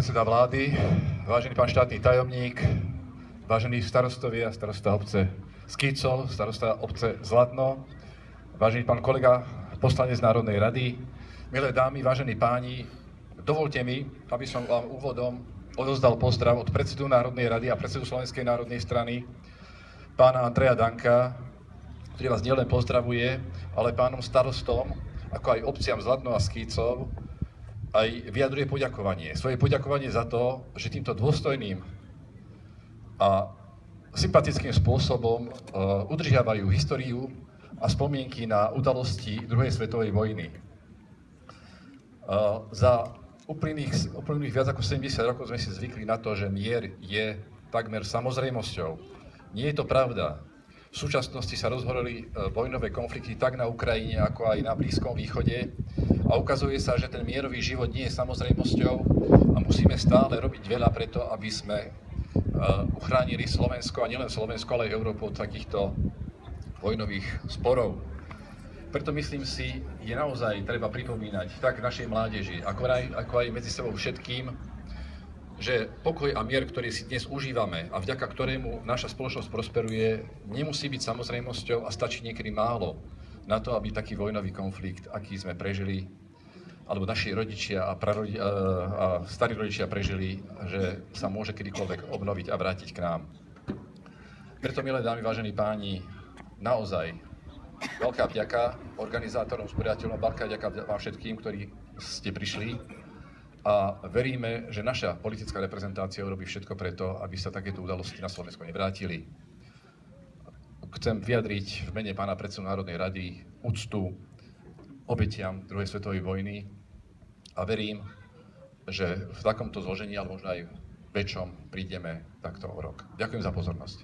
predseda vlády, vážený pán štátny tajomník, vážení starostovia, starosta obce Skicov, starosta obce Zlatno, vážený pán kolega, poslanec Národnej rady, milé dámy, vážení páni, dovolte mi, aby som vám úvodom odozdal pozdrav od predsedu Národnej rady a predsedu Slovenskej národnej strany, pána Andreja Danka, ktorý vás nielen pozdravuje, ale pánom starostom, ako aj obciam Zlatno a Skicov, aj vyjadruje poďakovanie. Svoje poďakovanie za to, že týmto dôstojným a sympatickým spôsobom udržiavajú históriu a spomienky na udalosti druhej svetovej vojny. Za uplynulých viac ako 70 rokov sme si zvykli na to, že mier je takmer samozrejmosťou. Nie je to pravda. V súčasnosti sa rozhoreli vojnové konflikty tak na Ukrajine, ako aj na Blízkom východe a ukazuje sa, že ten mierový život nie je samozrejmosťou a musíme stále robiť veľa preto, aby sme uchránili Slovensko a nielen Slovensko, ale aj Európu od takýchto vojnových sporov. Preto myslím si, je naozaj treba pripomínať tak našej mládeži, ako aj medzi sebou všetkým, že pokoj a mier, ktorý si dnes užívame a vďaka ktorému naša spoločnosť prosperuje, nemusí byť samozrejmosťou a stačí niekedy málo na to, aby taký vojnový konflikt, aký sme prežili, alebo naši rodičia a starí rodičia prežili, že sa môže kedykoľvek obnoviť a vrátiť k nám. Preto, milé dámy, vážení páni, naozaj veľká vďaka organizátorom, usporiadateľom, veľká vďaka vám všetkým, ktorí ste prišli. A veríme, že naša politická reprezentácia urobí všetko preto, aby sa takéto udalosti na Slovensko nevrátili. Chcem vyjadriť v mene pána predsedu Národnej rady úctu obetiam druhej svetovej vojny a verím, že v takomto zložení, ale možno aj väčšom, prídeme takto o rok. Ďakujem za pozornosť.